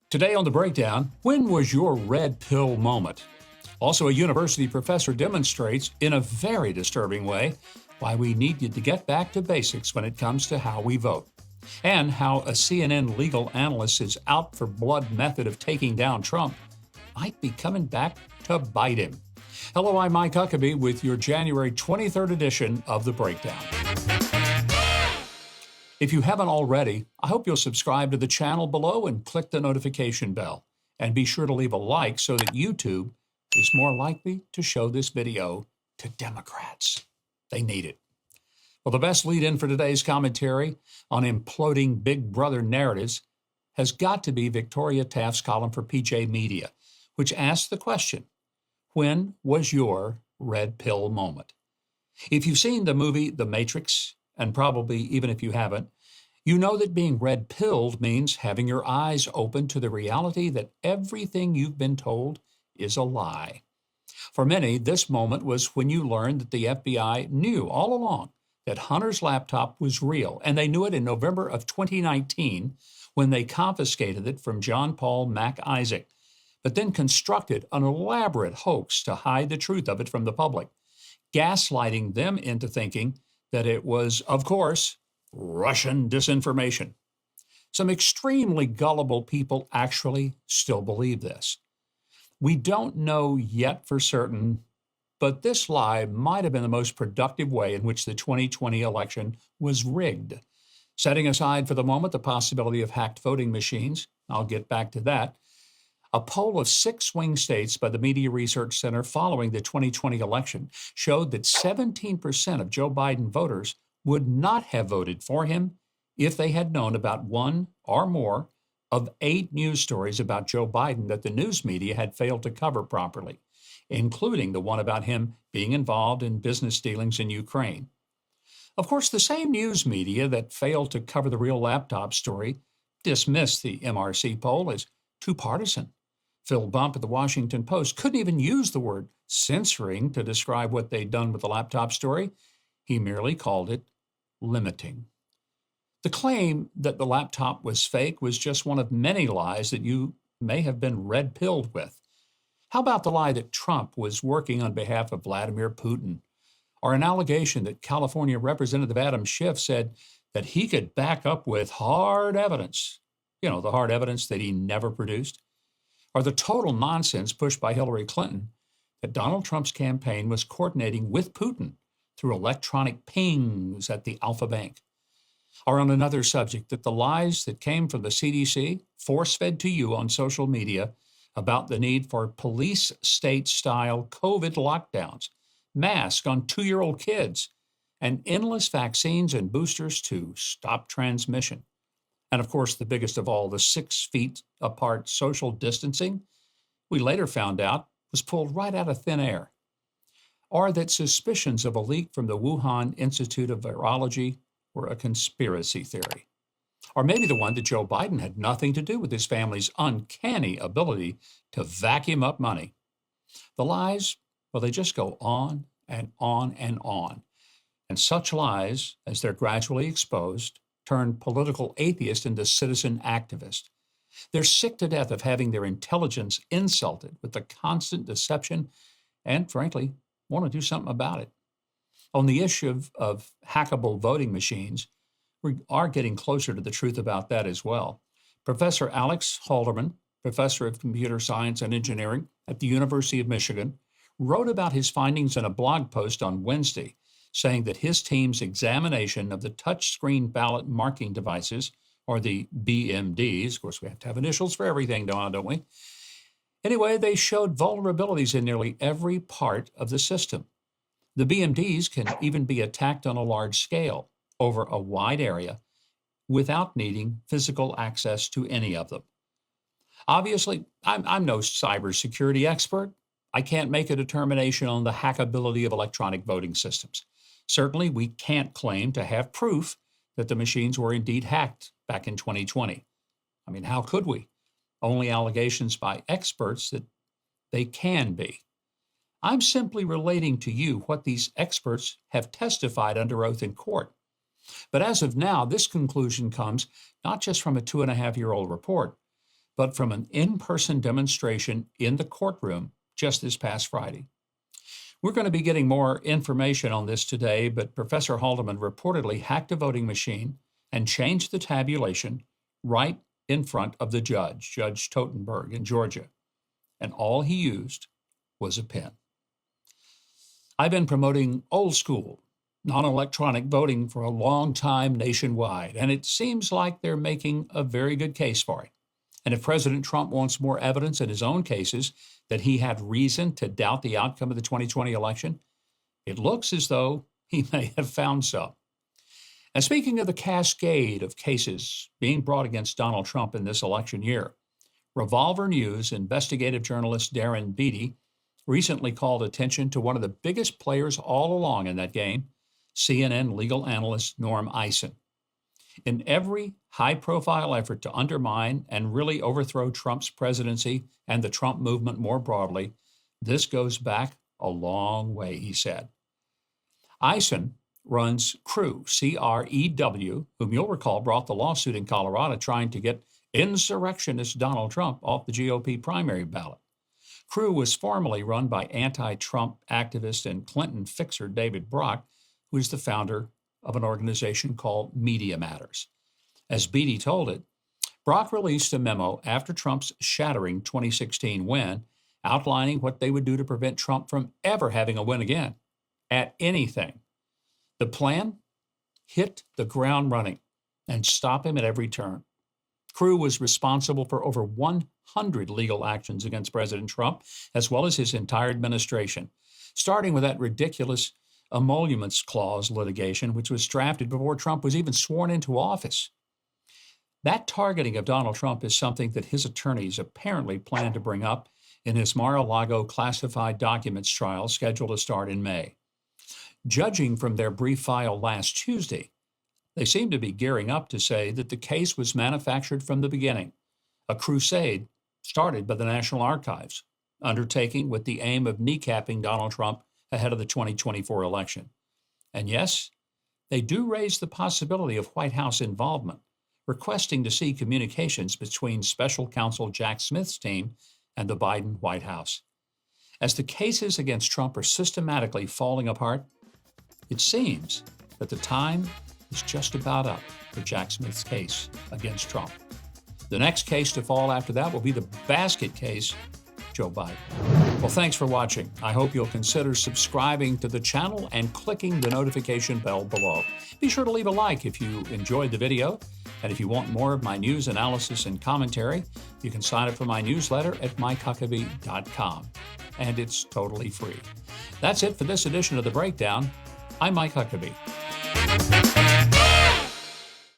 Today on The Breakdown, when was your red pill moment? Also, a university professor demonstrates in a very disturbing way why we need to get back to basics when it comes to how we vote, and how a CNN legal analyst is out for blood method of taking down Trump might be coming back to bite him. Hello, I'm Mike Huckabee with your January 23rd edition of The Breakdown. If you haven't already, I hope you'll subscribe to the channel below and click the notification bell. And be sure to leave a like so that YouTube is more likely to show this video to Democrats. They need it. Well, the best lead-in for today's commentary on imploding Big Brother narratives has got to be Victoria Taft's column for PJ Media, which asks the question, when was your red pill moment? If you've seen the movie The Matrix, and probably even if you haven't, you know that being red-pilled means having your eyes open to the reality that everything you've been told is a lie. For many, this moment was when you learned that the FBI knew all along that Hunter's laptop was real, and they knew it in November of 2019 when they confiscated it from John Paul Mac Isaac, but then constructed an elaborate hoax to hide the truth of it from the public, gaslighting them into thinking that it was, of course, Russian disinformation. Some extremely gullible people actually still believe this. We don't know yet for certain, but this lie might have been the most productive way in which the 2020 election was rigged. Setting aside for the moment the possibility of hacked voting machines, I'll get back to that, a poll of 6 swing states by the Media Research Center following the 2020 election showed that 17% of Joe Biden voters would not have voted for him if they had known about one or more of 8 news stories about Joe Biden that the news media had failed to cover properly, including the one about him being involved in business dealings in Ukraine. Of course, the same news media that failed to cover the real laptop story dismissed the MRC poll as too partisan. Phil Bump at the Washington Post couldn't even use the word censoring to describe what they'd done with the laptop story. He merely called it limiting. The claim that the laptop was fake was just one of many lies that you may have been red-pilled with. How about the lie that Trump was working on behalf of Vladimir Putin? Or an allegation that California Representative Adam Schiff said that he could back up with hard evidence, the hard evidence that he never produced? Or the total nonsense pushed by Hillary Clinton that Donald Trump's campaign was coordinating with Putin through electronic pings at the Alpha Bank. Or on another subject, that the lies that came from the CDC force-fed to you on social media about the need for police state-style COVID lockdowns, masks on 2-year-old kids, and endless vaccines and boosters to stop transmission. And of course, the biggest of all, the 6 feet apart social distancing, we later found out was pulled right out of thin air. Or that suspicions of a leak from the Wuhan Institute of Virology were a conspiracy theory. Or maybe the one that Joe Biden had nothing to do with his family's uncanny ability to vacuum up money. The lies, well, they just go on and on and on. And such lies, as they're gradually exposed, turn political atheist into citizen activist. They're sick to death of having their intelligence insulted with the constant deception and, frankly, want to do something about it. On the issue of hackable voting machines, we are getting closer to the truth about that as well. Professor Alex Halderman, professor of computer science and engineering at the University of Michigan, wrote about his findings in a blog post on Wednesday, saying that his team's examination of the touchscreen ballot marking devices, or the BMDs, of course we have to have initials for everything, don't we? Anyway, they showed vulnerabilities in nearly every part of the system. The BMDs can even be attacked on a large scale over a wide area without needing physical access to any of them. Obviously, I'm no cybersecurity expert. I can't make a determination on the hackability of electronic voting systems. Certainly, we can't claim to have proof that the machines were indeed hacked back in 2020. I mean, how could we? Only allegations by experts that they can be. I'm simply relating to you what these experts have testified under oath in court. But as of now, this conclusion comes not just from a 2.5-year-old report, but from an in-person demonstration in the courtroom just this past Friday. We're going to be getting more information on this today, but Professor Haldeman reportedly hacked a voting machine and changed the tabulation right in front of the judge, Judge Totenberg in Georgia. And all he used was a pen. I've been promoting old school, non-electronic voting for a long time nationwide, and it seems like they're making a very good case for it. And if President Trump wants more evidence in his own cases that he had reason to doubt the outcome of the 2020 election, it looks as though he may have found some. And speaking of the cascade of cases being brought against Donald Trump in this election year, Revolver News investigative journalist Darren Beattie recently called attention to one of the biggest players all along in that game, CNN legal analyst Norm Eisen. In every high-profile effort to undermine and really overthrow Trump's presidency and the Trump movement more broadly, this goes back a long way, he said. Eisen runs CREW, C-R-E-W, whom you'll recall brought the lawsuit in Colorado trying to get insurrectionist Donald Trump off the GOP primary ballot. CREW was formerly run by anti-Trump activist and Clinton fixer David Brock, who is the founder of an organization called Media Matters. As Beattie told it, Brock released a memo after Trump's shattering 2016 win, outlining what they would do to prevent Trump from ever having a win again, at anything. The plan? Hit the ground running and stop him at every turn. CREW was responsible for over 100 legal actions against President Trump, as well as his entire administration, starting with that ridiculous emoluments clause litigation, which was drafted before Trump was even sworn into office. That targeting of Donald Trump is something that his attorneys apparently plan to bring up in his Mar-a-Lago classified documents trial scheduled to start in May. Judging from their brief file last Tuesday, they seem to be gearing up to say that the case was manufactured from the beginning, a crusade started by the National Archives, undertaking with the aim of kneecapping Donald Trump ahead of the 2024 election. And yes, they do raise the possibility of White House involvement, requesting to see communications between Special Counsel Jack Smith's team and the Biden White House. As the cases against Trump are systematically falling apart, it seems that the time is just about up for Jack Smith's case against Trump. The next case to fall after that will be the basket case, Joe Biden. Well, thanks for watching. I hope you'll consider subscribing to the channel and clicking the notification bell below. Be sure to leave a like if you enjoyed the video. And if you want more of my news analysis and commentary, you can sign up for my newsletter at MikeHuckabee.com. And it's totally free. That's it for this edition of The Breakdown. I'm Mike Huckabee.